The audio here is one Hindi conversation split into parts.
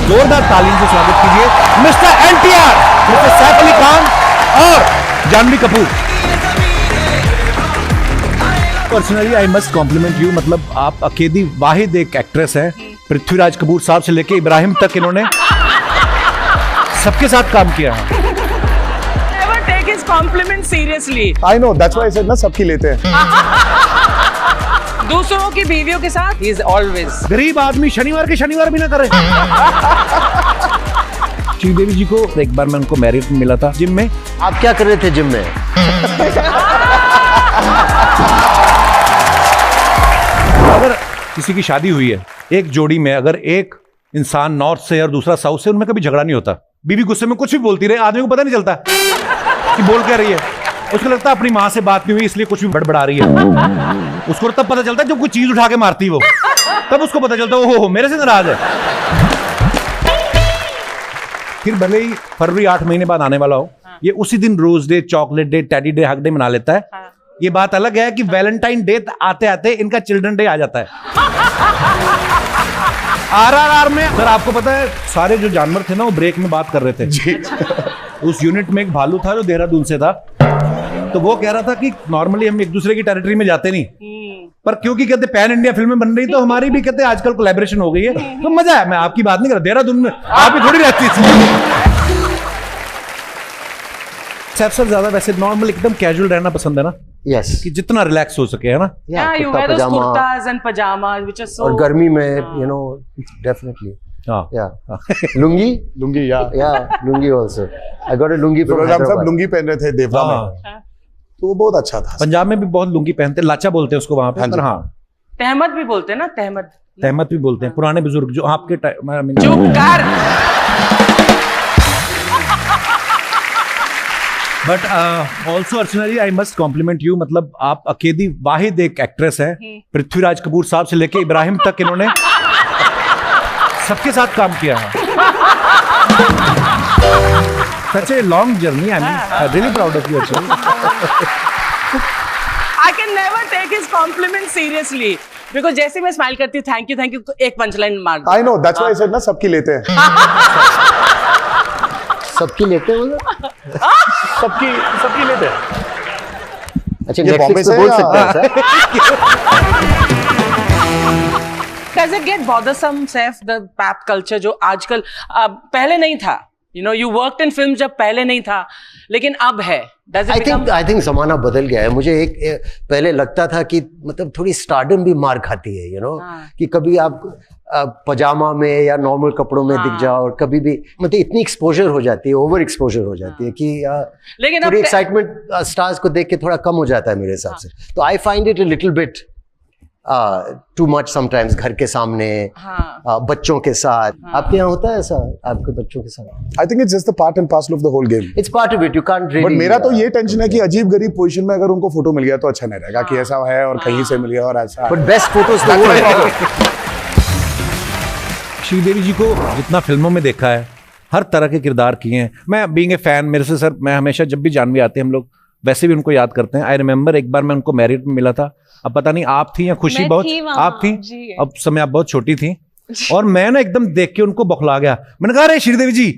जोरदार तालीम से स्वागत कीजिए मिस्टर एनटीआर, मिस्टर सैफ अली खान और Janhvi Kapoor. Personally I must compliment you, मतलब आप अकेली वाहिद एक एक्ट्रेस है, पृथ्वीराज कपूर साहब से लेके इब्राहिम तक इन्होंने सबके साथ काम किया है। Never take his compliment seriously. I know, that's why I said ना सबकी लेते हैं। दूसरों की बीवियों के साथ he is always. गरीब आदमी शनिवार के शनिवार भी ना करे। श्रीदेवी जी को एक बार मैं उनको मैरिट में मिला था जिम में। आप क्या कर रहे थे जिम में? अगर किसी की शादी हुई है, एक जोड़ी में अगर एक इंसान नॉर्थ से और दूसरा साउथ से, उनमें कभी झगड़ा नहीं होता। बीवी गुस्से में कुछ भी बोलती रहे, आदमी को पता नहीं चलता कि बोल क्या रही है। उसको लगता है अपनी माँ से बात नहीं हुई इसलिए कुछ भी बड़बड़ा रही है। उसको तब पता चलता है जब कोई चीज उठा के मारती है वो, तब उसको पता चलता है ओहो मेरे से नाराज है। फिर भले ही फरवरी 8 महीने बाद आने वाला हो, ये उसी दिन rose day, chocolate day, teddy day, hug day मना लेता है। ये बात अलग है कि वैलेंटाइन डे आते आते इनका चिल्ड्रन डे आ जाता है। आरआरआर में सर आपको पता है सारे जो जानवर थे ना वो ब्रेक में बात कर रहे थे जी। उस यूनिट में एक भालू था जो देहरादून से था, तो वो कह रहा था कि नॉर्मली हम एक दूसरे की टेरिटरी में जाते नहीं, पर क्योंकि कहते पैन इंडिया फिल्में बन रही तो हमारी भी कहते आजकल कोलैबोरेशन हो गई है, तो मजा है। मैं आपकी बात नहीं कर रहा, देहरादून में आप भी थोड़ी रहती थी। सैफ सर ज्यादा वैसे नॉर्मल एकदम कैजुअल रहना पसंद है ना? यस, कि जितना रिलैक्स हो सके, है ना? Yeah, you wear those kurtas and pajamas which are so. और गर्मी में you know definitely. Yeah. Lungi lungi also. I got a lungi from हम सब Hyderabad. लुंगी पहन रहे थे देवरा में, तो वो बहुत अच्छा था। पंजाब में भी बहुत लुंगी पहनते, लाचा बोलते हैं उसको वहां पे। हाँ, तहमद भी बोलते हैं ना, तहमद भी बोलते हैं पुराने बुजुर्ग जो आपके टाइम। चुप कर। But also Archana ji I must compliment you, मतलब आप अकेली वाहिद एक एक्ट्रेस है, पृथ्वीराज कपूर साहब से लेके इब्राहिम तक इन्होंने सबके साथ काम किया है। Such a long journey. I mean, I'm really proud of you actually. I can never take his compliment seriously because जैसे मैं स्माइल करती हूँ थैंक यू तो एक पंचलाइन मार दो। I know, that's why I said ना सबकी लेते हैं। सबकी लेते हैं सबकी लेते हैं। अच्छा, ये बॉम्बे नेटफ्लिक्स से पे बोल या- सकते हैं sir? Does it get bothersome, Saif, the pap culture जो आजकल पहले नहीं था? You know, you worked in film जब पहले नहीं था, लेकिन अब है। Does it become? I think जमाना बदल गया है। मुझे एक पहले लगता था कि मतलब थोड़ी स्टारडम भी मार खाती है, you know, कि कभी आप पजामा में या नॉर्मल कपड़ों में दिख जाओ, और कभी भी मतलब इतनी एक्सपोजर हो जाती है, ओवर एक्सपोजर हो जाती है कि लेकिन थोड़ी अब एक्साइटमेंट स्टार्स को देख के थोड़ा कम हो जाता है मेरे हिसाब से। तो I find it a little bit too much sometimes, घर के सामने, बच्चों के साथ। आपके यहाँ होता है ऐसा आपके बच्चों के साथ? I think it's just the part and parcel of the whole game. It's part of it, you can't really. But मेरा तो ये टेंशन है कि अजीब गरीब पोजीशन में अगर उनको फोटो मिल गया तो अच्छा नहीं रहेगा कि ऐसा है और कहीं से मिल गया और ऐसा है। But best photos तो वो है। श्रीदेवी जी को जितना फिल्मों में देखा है, हर तरह के किरदार किए हैं। मैं बीइंग ए फैन, मेरे से सर मैं हमेशा जब भी जानवी आते हैं हम लोग वैसे भी उनको याद करते हैं। आई रिमेम्बर एक बार मैं उनको मैरिट में मिला था, अब पता नहीं आप थी या खुशी, बहुत आप थी, अब समय आप बहुत छोटी थी, और मैं ना एकदम देख के उनको बौखला गया। मैंने कहा अरे श्रीदेवी जी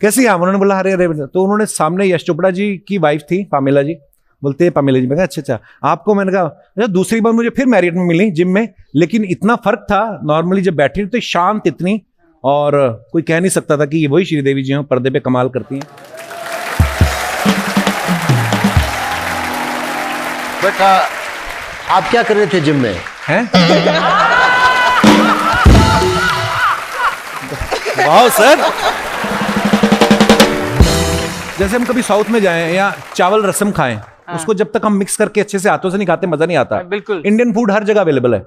कैसी हैं आप? उन्होंने बोला अरे अरे, तो उन्होंने सामने यश चोपड़ा जी की वाइफ थी पामेला जी, बोलते हैं पामेला जी। मैं कहा अच्छा आपको, मैंने कहा दूसरी बार मुझे फिर मैरिट में मिली जिम में, लेकिन इतना फर्क था, नॉर्मली जब बैठी तो शांत इतनी, और कोई कह नहीं सकता था कि ये वही श्रीदेवी जी हैं, पर्दे पे कमाल करती हैं। बट आप क्या कर रहे थे जिम में? हैं? वाह सर, जैसे हम कभी साउथ में जाएं या चावल रसम खाएं, उसको जब तक हम मिक्स करके अच्छे से हाथों से नहीं खाते मजा नहीं आता। बिल्कुल। इंडियन फूड हर जगह अवेलेबल है,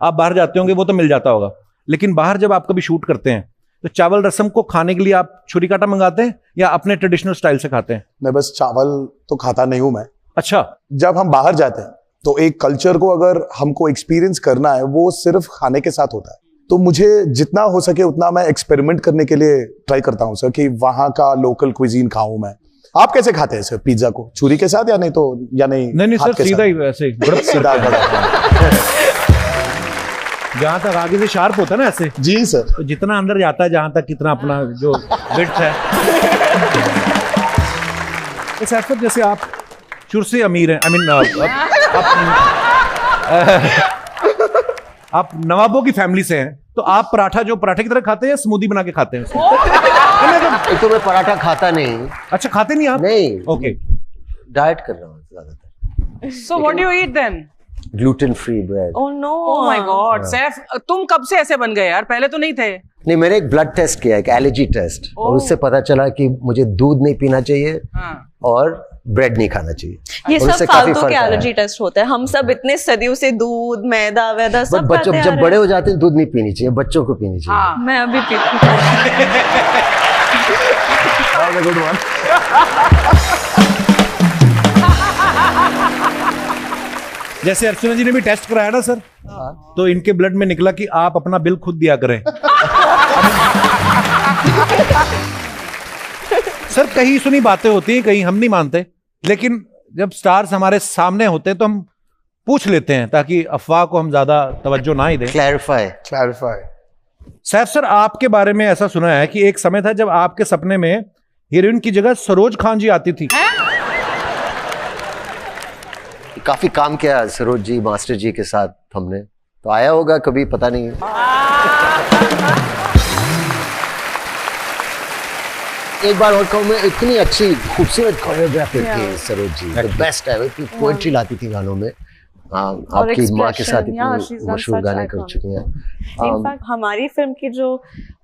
आप बाहर जाते होंगे वो तो मिल जाता होगा, लेकिन बाहर जब आप कभी शूट करते हैं तो चावल रसम को खाने के लिए आप छुरी कांटा मंगाते हैं या अपने ट्रेडिशनल स्टाइल से खाते हैं? मैं बस चावल तो खाता नहीं हूं मैं। अच्छा, जब हम बाहर जाते हैं तो एक कल्चर को अगर हमको एक्सपीरियंस करना है वो सिर्फ खाने के साथ होता है, तो मुझे जितना हो सके उतना मैं एक्सपेरिमेंट करने के लिए ट्राई करता हूँ सर, कि वहां का लोकल क्विजीन खाऊं मैं। आप कैसे खाते हैं सर पिज्जा को? छुरी के साथ या नहीं? तो या नहीं नहीं सर, सीधा ही वैसे सीधा जहाँ तक आगे से शार्प होता है ना ऐसे, जी सर, तो जितना अंदर जाता है जहाँ तक, कितना अपना जो विड्थ है। तो सैफ सर, जैसे आप शुरू से अमीर हैं, आई मीन आप नवाबों की फैमिली से हैं, तो आप पराठा जो पराठे की तरह खाते हैं या स्मूदी बना के खाते हैं? एक तो मैं पराठा खाता नहीं। अच्छा, खाते नहीं आप? नहीं, ओके, डाइट कर रहा हूँ ज्यादातर। So what do you eat then? Gluten free bread. Oh no! Oh my God! Saif, तुम कब से ऐसे बन गए यार? पहले तो नहीं थे। नहीं, मैंने एक ब्लड टेस्ट किया, एक एलर्जी टेस्ट, और उससे पता चला कि मुझे दूध नहीं पीना चाहिए और ब्रेड नहीं खाना चाहिए। ये सब फालतू के एलर्जी टेस्ट होते हैं। हम सब इतने सदियों से दूध, मैदा वैदा सब बच्चों जब बड़े हो जाते हैं दूध नहीं पीनी चाहिए, बच्चों को पीनी चाहिए। मैं अभी पीती हूँ। जैसे अर्चना जी ने भी टेस्ट कराया ना सर, तो इनके ब्लड में निकला कि आप अपना बिल खुद दिया करें। सर, कहीं सुनी बातें होती हैं, कहीं हम नहीं मानते, लेकिन जब स्टार्स हमारे सामने होते हैं तो हम पूछ लेते हैं ताकि अफवाह को हम ज्यादा तवज्जो ना ही दें। क्लैरिफाई। सैफ सर, आपके बारे में ऐसा सुना है कि एक समय था जब आपके सपने में हीरोइन की जगह सरोज खान जी आती थी। काफी काम किया सरोज जी, मास्टर जी के साथ हमने, तो आया होगा कभी, पता नहीं। एक बार और कहूँ मैं, इतनी अच्छी खूबसूरत कोरियोग्राफर थी सरोज जी, बेस्ट है, इतनी पोएट्री लाती थी गानों में। आपकी माँ के साथ इतने मशहूर गाने कर चुकी हैं। इनफैक्ट हमारी फिल्म की जो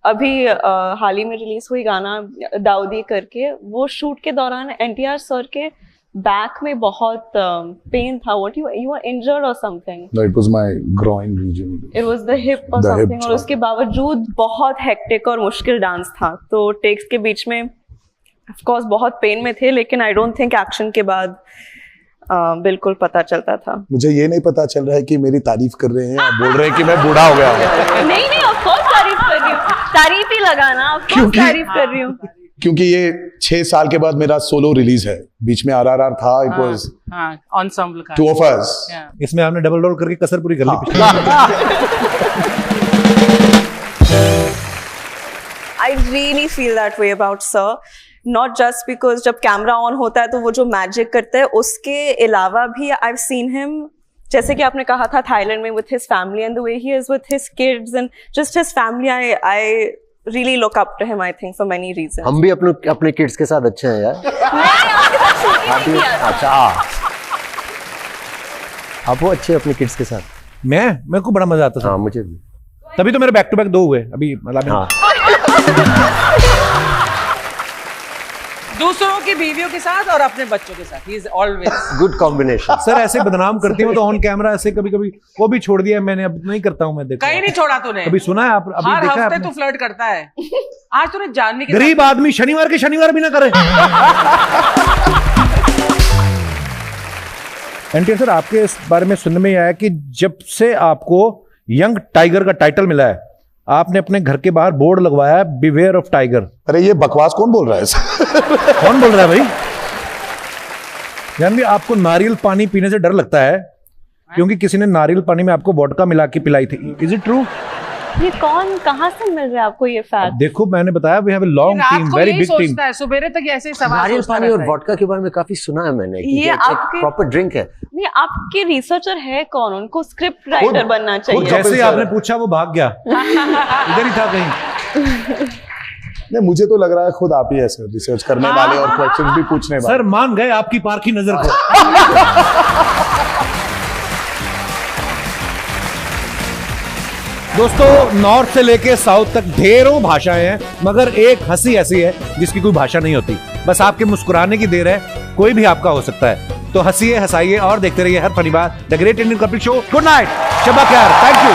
अभी हाल ही में रिलीज हुई गाना दाऊदी करके, वो शूट के दौरान एनटीआर सर के बैक में बहुत पेन था। What you were injured or something? No, it was my groin region. It was the hip or something. और उसके बावजूद बहुत हेक्टिक और मुश्किल डांस था, तो टेक्स के बीच में of course बहुत पेन में थे, लेकिन I don't think एक्शन के बाद बिल्कुल पता चलता था। मुझे ये नहीं पता चल रहा है कि मेरी तारीफ कर रहे हैं या बोल रहे हैं कि मैं बूढ़ा हो गया हूँ। नहीं, of course तारीफ कर रही हूँ, तारीफ ही लगाना, of course तारीफ कर रही हूँ। क्योंकि ये 6 साल के बाद मेरा सोलो रिलीज है, बीच में आरआरआर था, इट वाज ensemble का 2 of us। इसमें आपने डबल रोल करके कसर पूरी कर ली। I really feel that way about sir, not just because जब कैमरा ऑन होता है तो वो जो मैजिक करता है, उसके अलावा भी I've seen him, जैसे कि आपने कहा था थाईलैंड में, with his family and the way he is with his kids and just his family, I really look up to him, I think, for many reasons. हम भी अपने किड्स के साथ अच्छे हैं यार। अच्छा, आप वो अच्छे अपने किड्स के साथ। मेरे को बड़ा मजा आता था। हाँ, मुझे भी। तभी तो मेरे बैक टू बैक 2 हुए अभी, मतलब हाँ। दूसरों की बीवियों के साथ और अपने बच्चों के साथ, he is always good combination. Sir, ऐसे बदनाम करती हूँ तो ऑन कैमरा ऐसे कभी कभी वो भी छोड़ दिया है मैंने, अब नहीं करता हूँ मैं। देखा कहीं नहीं छोड़ा तूने, अभी सुना है आप? अभी हर देखा है हफ्ते आपने? तू फ्लर्ट करता है। आज तूने जानवी के गरीब आदमी शनिवार के शनिवार भी ना करे। एनटीआर सर, आपके इस बारे में सुनने में आया कि जब से आपको यंग टाइगर का टाइटल मिला है, आपने अपने घर के बाहर बोर्ड लगवाया है, बिवेयर ऑफ टाइगर। अरे ये बकवास कौन बोल रहा है? कौन बोल रहा है भाई? जानवी, आपको नारियल पानी पीने से डर लगता है क्योंकि किसी ने नारियल पानी में आपको वोडका मिला के पिलाई थी। Is it true? ये कौन, कहाँ से मिल रहा है आपको ये फैक्ट? देखो, मैंने बताया we have a long team, very big team. सुबेरे तक ऐसे ही सवाल नारियल सोचता पानी और रहता है। वोडका के बारे में काफी सुना है मैंने कि ये आपके प्रॉपर ड्रिंक है। नहीं, आपके रिसर्चर है कौन? उनको स्क्रिप्ट राइटर बनना चाहिए। जैसे ही आपने पूछा वो भाग गया, इधर ही था कहीं। नहीं, मुझे तो लग रहा है खुद आप ही है सर, रिसर्च करने वाले और क्वेश्चंस भी पूछने वाले। सर, मान गए आपकी पारखी नजर को। दोस्तों, नॉर्थ से लेके साउथ तक ढेरों भाषाएं हैं, मगर एक हंसी ऐसी है जिसकी कोई भाषा नहीं होती। बस आपके मुस्कुराने की देर है, कोई भी आपका हो सकता है। तो हंसिए, हंसाइए और देखते रहिए हर शनिवार the great Indian Kapil show. Good night, शब्बा खैर, थैंक यू।